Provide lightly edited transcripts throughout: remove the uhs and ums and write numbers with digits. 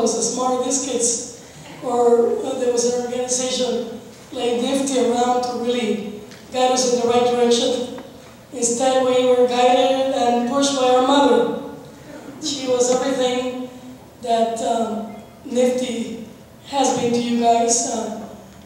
was a smart of these kids, or there was an organization like Nifty around to really guide us in the right direction. Instead, we were guided and pushed by our mother. She was everything that Nifty has been to you guys.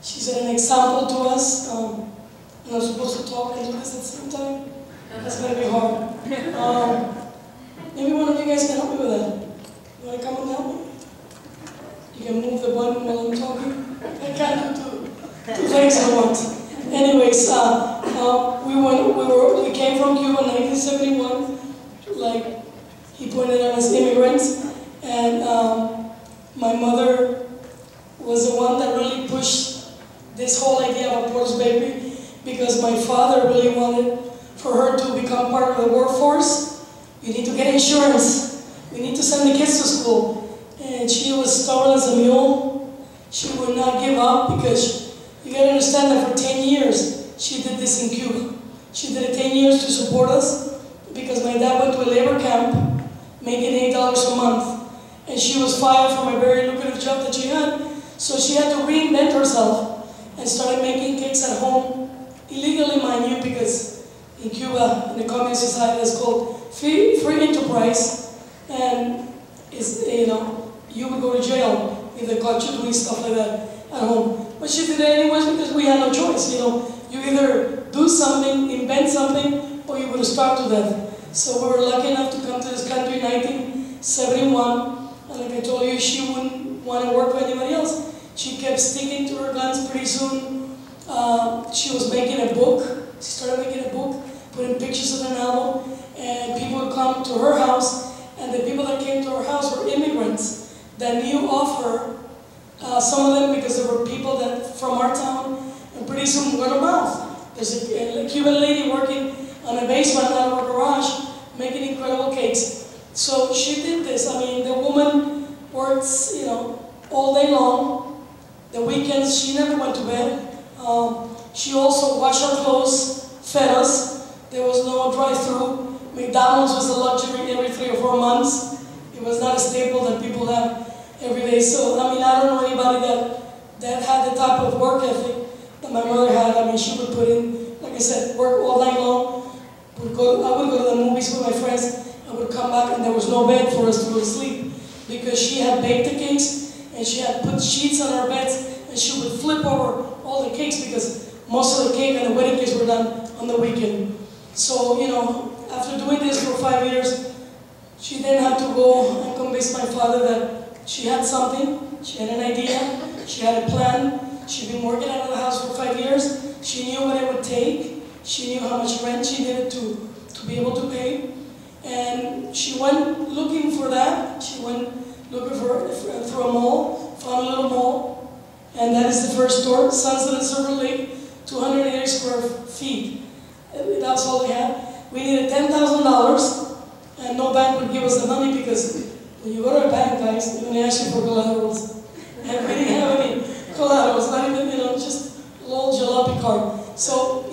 She's an example to us. I'm not supposed to talk and do this at the same time. That's going to be hard. Maybe one of you guys can help me with that. You want to come and help me? You can move the button while I'm talking. I can't do two things at once. Anyways, we came from Cuba in 1971, like he pointed out, as immigrants, and my mother was the one that really pushed this whole idea of a Porter's Bakery, because my father really wanted for her to become part of the workforce. You need to get insurance. We need to send the kids to school. And she was stubborn as a mule. She would not give up, because you gotta understand that for 10 years, she did this in Cuba. She did it 10 years to support us, because my dad went to a labor camp, making $8 a month. And she was fired from a very lucrative job that she had. So she had to reinvent herself and started making cakes at home, illegally, mind you, because in Cuba, in the communist society, it's called free enterprise, and it's, you would go to jail if they caught you doing stuff like that at home. But she did it anyways, because we had no choice. You either do something, invent something, or you would starve to death. So we were lucky enough to come to this country in 1971, and like I told you, she wouldn't want to work for anybody else. She kept sticking to her guns. Pretty soon, she was making a book. She started making a book, putting pictures in an album, and people would come to her house, and the people that came to her house were immigrants that knew of her. Some of them, because there were people that from our town, and pretty soon word of mouth. There's a Cuban lady working on a basement out of her garage, making incredible cakes. So she did this. I mean, the woman works, all day long. The weekends, she never went to bed. She also washed our clothes, fed us. There was no drive-through. McDonald's was a luxury every 3 or 4 months. It was not a staple that people have every day. So, I don't know anybody that had the type of work ethic that my mother had. She would put in, like I said, work all night long. I would go to the movies with my friends. I would come back and there was no bed for us to go to sleep, because she had baked the cakes and she had put sheets on our beds, and she would flip over all the cakes, because most of the cake and the wedding cakes were done on the weekend. So, after doing this for 5 years, she then had to go and convince my father that she had something, she had an idea, she had a plan. She'd been working out of the house for 5 years. She knew what it would take. She knew how much rent she needed to be able to pay. And she went looking for that. She went looking for through a mall, found a little mall, and that is the first store, Sunset and Silver Lake, 280 square feet. That's all they had. We needed $10,000, and no bank would give us the money, because when you go to a bank, guys, they're going to ask you for collaterals. And we didn't have any collaterals, not even, just a little jalopy card. So,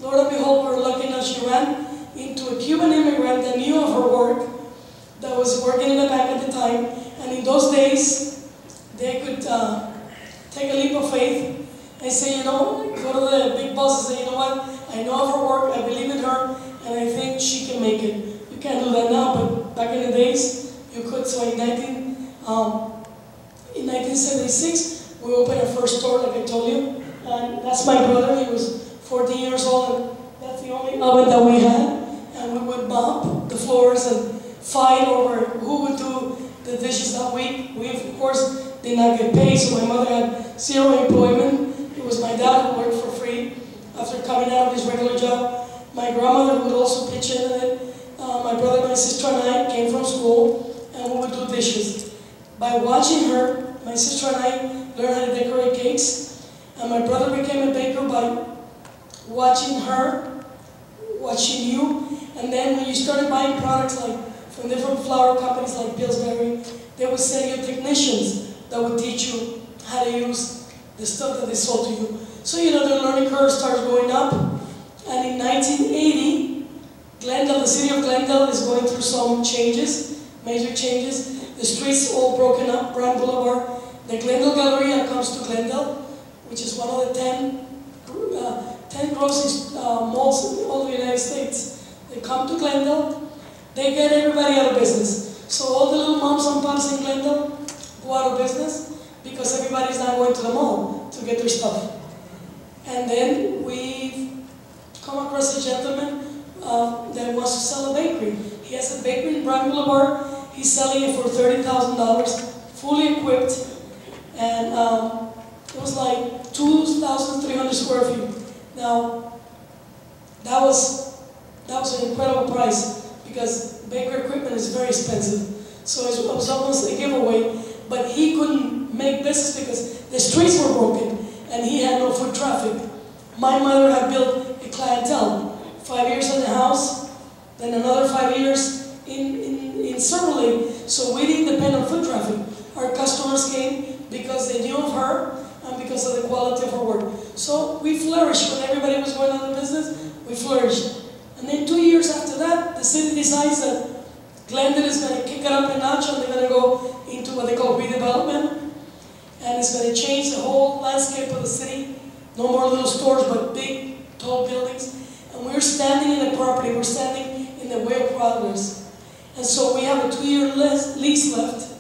Lord and behold, we were lucky enough. She ran into a Cuban immigrant that knew of her work, that was working in the bank at the time. And in those days, they could take a leap of faith and say, go to the big boss and say, what, I know of her work, I believe in her, and I think she can make it. You can't do that now, but back in the days, you could. So in 1976, we opened our first store, like I told you, and that's my brother. He was 14 years old, and that's the only oven that we had, and we would mop the floors and fight over who would do the dishes that week. We, of course, did not get paid, so my mother had zero employment. It was my dad who worked for free after coming out of his regular job. My grandmother would also pitch in it. My brother, my sister, and I came from school, and we would do dishes. By watching her, my sister and I learned how to decorate cakes, and my brother became a baker by watching her, what she knew. And then when you started buying products like from different flour companies like Pillsbury, they would send you technicians that would teach you how to use the stuff that they sold to you. So the learning curve starts going up. And in 1980, Glendale, the city of Glendale, is going through some changes. major changes. The streets all broken up, Brand Boulevard. The Glendale Galleria comes to Glendale, which is one of the 10 grossest malls in all the United States. They come to Glendale, they get everybody out of business. So all the little moms and pops in Glendale go out of business because everybody's not going to the mall to get their stuff. And then we come across a gentleman that wants to sell a bakery. He has a bakery in Brand Boulevard. He's selling it for $30,000, fully equipped, and it was like 2,300 square feet. Now, that was an incredible price because bakery equipment is very expensive. So it was almost a giveaway, but he couldn't make business because the streets were broken and he had no foot traffic. My mother had built a clientele, 5 years in the house, then another 5 years in Silverlake, so we didn't depend on foot traffic. Our customers came because they knew of her and because of the quality of her work. So we flourished when everybody was going out of business, we flourished. And then 2 years after that, the city decides that Glendale is going to kick it up a notch and they're going to go into what they call redevelopment. And it's going to change the whole landscape of the city. No more little stores, but big, tall buildings. And we're standing in the property, we're standing in the way of progress. And so we have a 2-year lease left.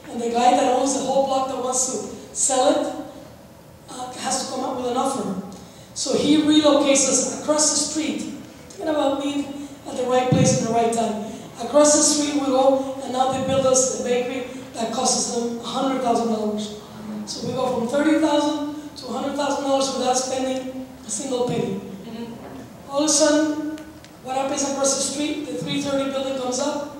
And the guy that owns the whole block that wants to sell it has to come up with an offer. So he relocates us across the street. Talking about being at the right place at the right time. Across the street we go, and now they build us a bakery that costs them $100,000. So we go from $30,000 to $100,000 without spending a single penny. All of a sudden, what happens across the street? The 330 building comes up,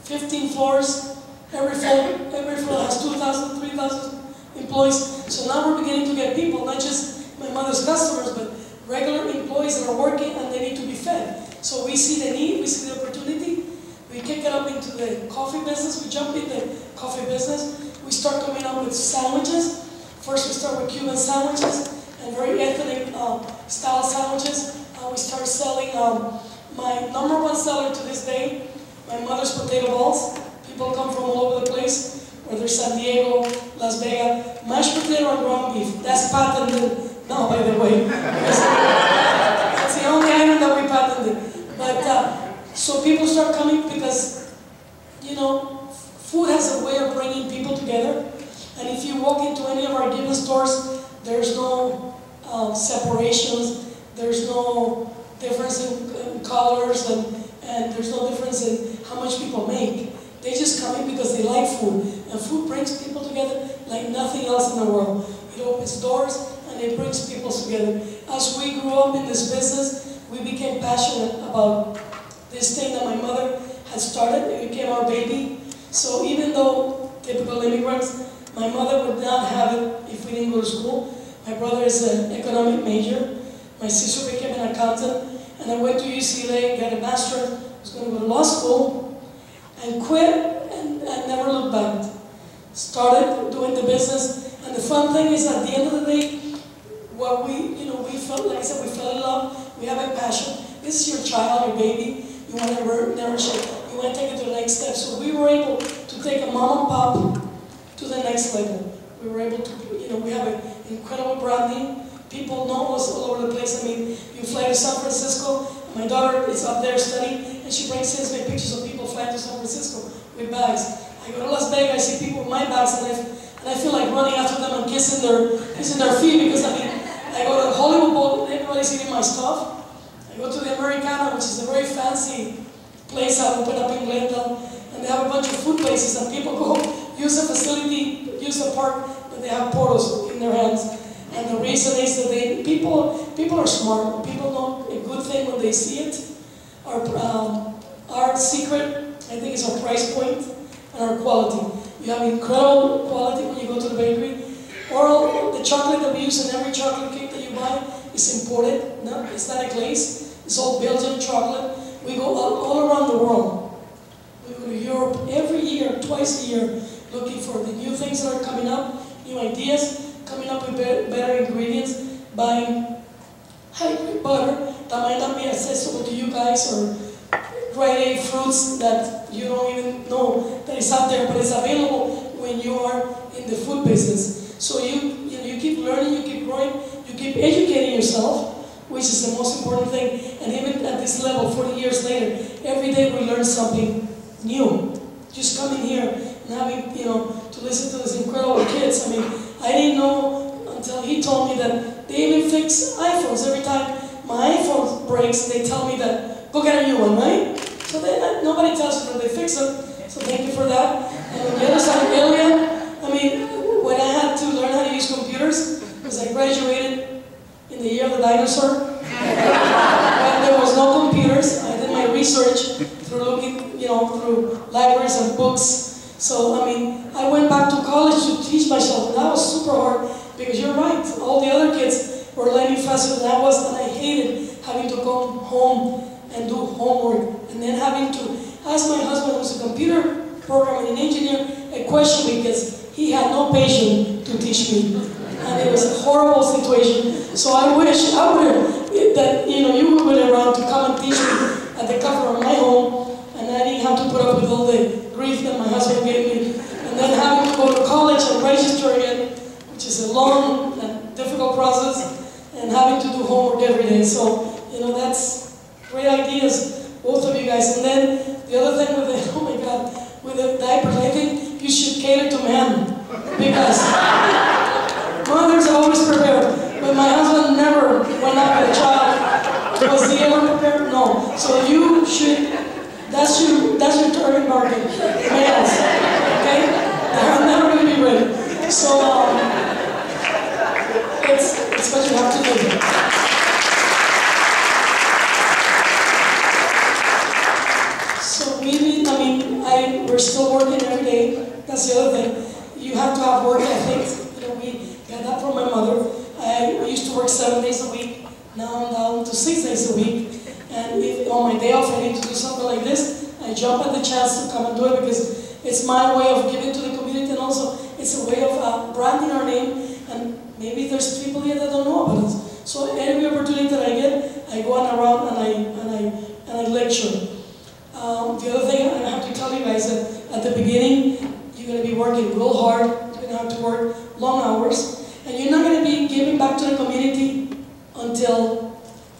15 floors. Every floor has 2,000, 3,000 employees. So now we're beginning to get people, not just my mother's customers, but regular employees that are working and they need to be fed. So we see the need, we see the opportunity. We kick it up into the coffee business. We jump in the coffee business. We start coming up with sandwiches. First we start with Cuban sandwiches and very ethnic style sandwiches. We start selling my #1 seller to this day, my mother's potato balls. People come from all over the place, whether San Diego, Las Vegas, mashed potato and ground beef. That's patented now, by the way. That's the only item that we patented. But so people start coming because, food has a way of bringing people together. And if you walk into any of our given stores, there's no separations, there's no difference in colors, and there's no difference in how much people make. They just come in because they like food. And food brings people together like nothing else in the world. It opens doors and it brings people together. As we grew up in this business, we became passionate about this thing that my mother had started. It became our baby. So even though typical immigrants, my mother would not have it if we didn't go to school. My brother is an economic major. My sister became an accountant. And I went to UCLA, got a master's, was going to go to law school, and quit and never looked back. Started doing the business. And the fun thing is at the end of the day, what we felt, like I said, we fell in love. We have a passion. This is your child, your baby. You want to nourish it. You want to take it to the next step. So we were able to take a mom and pop to the next level. We were able to, we have an incredible branding. People know us all over the place. I mean, you fly to San Francisco. My daughter is up there studying, and she sends me pictures of people flying to San Francisco with bags. I go to Las Vegas, I see people with my bags, and I feel like running after them and kissing their feet because I go to Hollywood Bowl, everybody's eating my stuff. I go to the Americana, which is a very fancy place I opened up in Glendale, and they have a bunch of food places, and people go use the facility, use the park, but they have portals in their hands. And the reason is that people are smart. People know a good thing when they see it. Our secret, I think, is our price point and our quality. You have incredible quality when you go to the bakery. Or the chocolate that we use in every chocolate cake that you buy is imported. No, it's not a glaze. It's all Belgian chocolate. We go all around the world. We go to Europe every year, twice a year, looking for the new things that are coming up, new ideas, coming up with better ingredients, buying high-grade butter that might not be accessible to you guys, or grade A fruits that you don't even know that it's out there, but it's available when you are in the food business. So you keep learning, you keep growing, you keep educating yourself, which is the most important thing. And even at this level, 40 years later, every day we learn something new. Just coming here and having, to listen to these incredible kids. I mean, I didn't know until he told me that they even fix iPhones. Every time my iPhone breaks, they tell me that, go get a new one, right? So nobody tells you that they fix it. So thank you for that. And on the other side, Alien, I mean, when I had to learn how to use computers, because I graduated in the year of the dinosaur, when there was no computers, I did my research through looking, through libraries and books. So, I mean, I went back to college to teach myself, and that was super hard, because you're right, all the other kids were learning faster than I was, and I hated having to come home and do homework, and then having to ask my husband, who's a computer programmer and engineer, a question because he had no patience to teach me. And it was a horrible situation. So I wish I would have, that you would have around to come and teach me at the comfort of my home, and I didn't have to put up with all the grief that my husband gave me, and then having to go to college and register again, which is a long and difficult process, and having to do homework every day. So, that's great ideas, both of you guys. And then the other thing with the, oh my God, with the diapers, I think you should cater to men, because mothers are always prepared, but my husband never went out with a child. Was he ever prepared? No. So you should, that's your target market, males, okay? They're never going to be ready. So it's what you have to do. So we're still working every day. That's the other thing. You have to have work ethic. We got that from my mother. I used to work 7 days a week. Now I'm down to 6 days a week. And if on my day off I need to do something like this, I jump at the chance to come and do it, because it's my way of giving to the community, and also it's a way of branding our name. And maybe there's people here that don't know about us. So every opportunity that I get, I go on around and I lecture. The other thing I have to tell you guys that at the beginning, you're going to be working real hard. You're going to have to work long hours, and you're not going to be giving back to the community until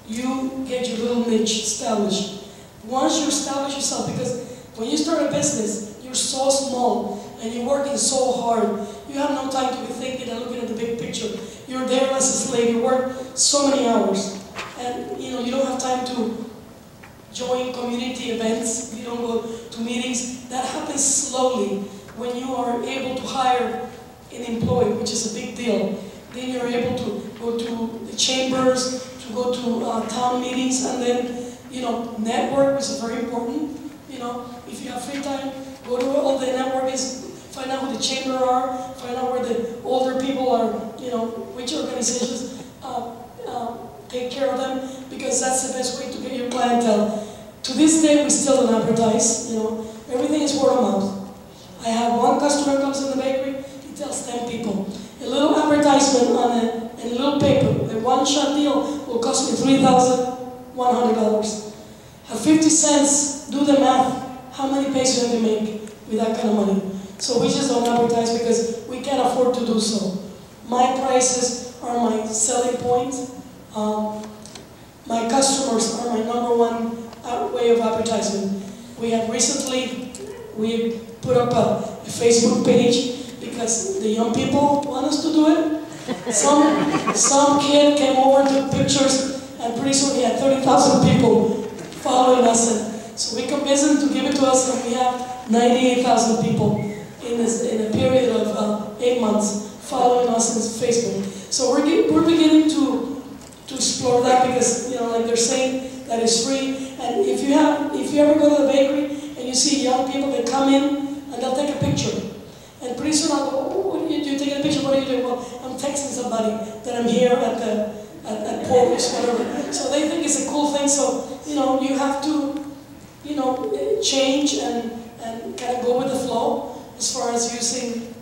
you get your little niche established. Once you establish yourself, because when you start a business, you're so small and you're working so hard, you have no time to be thinking and looking at the big picture. You're there as a slave. You work so many hours, and you don't have time to join community events. You don't go to meetings. That happens slowly when you are able to hire an employee, which is a big deal. Then you're able to go to the chambers, to go to town meetings, and then network, which is very important. If you have free time, go to all the networks, find out who the chamber are, find out where the older people are, which organizations take care of them, because that's the best way to get your clientele. To this day, we still don't advertise. Everything is word of mouth. I have one customer comes in the bakery, he tells 10 people. A little advertisement on a little paper, a one-shot deal will cost me $3,100. At 50 cents, do the math, how many pesos you can make with that kind of money? So we just don't advertise because we can't afford to do so. My prices are my selling point. My customers are my #1 way of advertisement. We have recently, we put up a Facebook page because the young people want us to do it. Some kid came over, took pictures, and pretty soon he had 30,000 people following us. And so we convinced them to give it to us, and we have 98,000 people in a period of 8 months following us on Facebook. So we're beginning to explore that, because like they're saying that it's free. And if you ever go to the bakery and you see young people that come in and they'll take a picture, and pretty soon I'll go, oh, what are you taking a picture? What are you doing? Well, I'm texting somebody that I'm here at Polish, whatever. So they think it's a cool thing. So you have to change and kind of go with the flow as far as using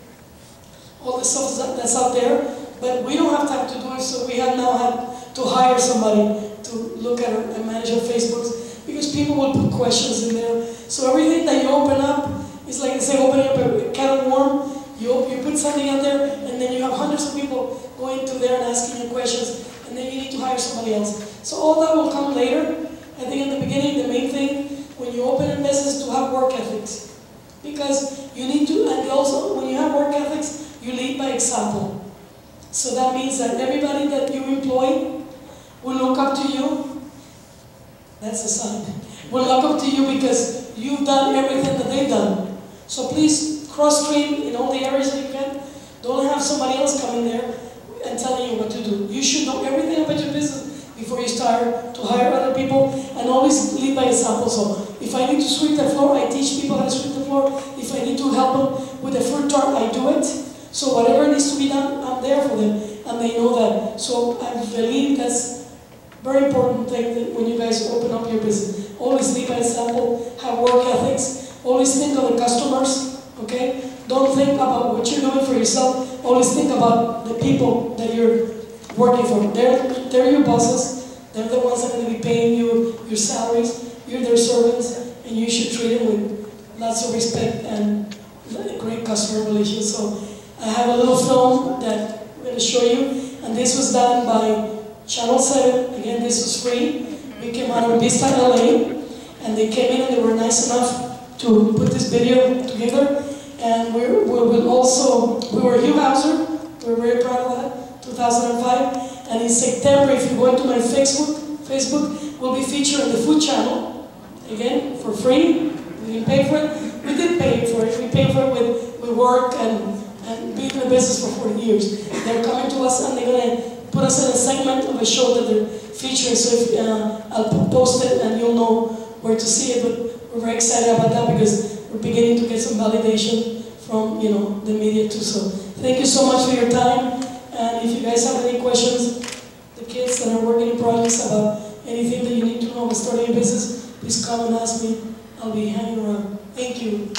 all the stuff that's out there. But we don't have time to do it, so we have now had to hire somebody to look at and manage our Facebooks, because because people will put questions in there. So everything that you open up is like they say, opening up a can of worm. You put something out there, and then you have hundreds of people going to there and asking you questions, and then you need to hire somebody else. So all that will come later. I think in the beginning, the main thing when you open a business is to have work ethics. Because you need to, and also when you have work ethics, you lead by example. So that means that everybody that you employ will look up to you. That's a sign. Will look up to you because you've done everything that they've done. So please cross-train in all the areas that you can. Don't have somebody else coming there and telling you what to do. You should know everything about your business before you start to hire other people, and always lead by example. So if I need to sweep the floor, I teach people how to sweep the floor. If I need to help them with a fruit tart, I do it. So whatever needs to be done, I'm there for them, and they know that. So I believe that's a very important thing that when you guys open up your business. Always lead by example, have work ethics, always think of the customers, okay? Don't think about what you're doing for yourself, always think about the people that you're working for. They're your bosses, they're the ones that are going to be paying you your salaries, you're their servants, and you should treat them with lots of respect and great customer relations. So I have a little film that I'm going to show you, and this was done by Channel 7. Again, this was free. We came out of Vista, LA, and they came in and they were nice enough to put this video together. And we were Hugh Hauser, we're very proud of that, 2005. And in September, if you go into my Facebook will be featured on the Food Channel, again, for free. We didn't pay for it. We did pay for it. We paid for it with work and being in the business for 40 years. They're coming to us and they're going to put us in a segment of a show that they're featuring. So if, I'll post it and you'll know where to see it. But we're very excited about that because we're beginning to get some validation from the media too. So thank you so much for your time. And if you guys have any questions, the kids that are working in projects about anything that you need to know about starting a business, please come and ask me. I'll be hanging around. Thank you.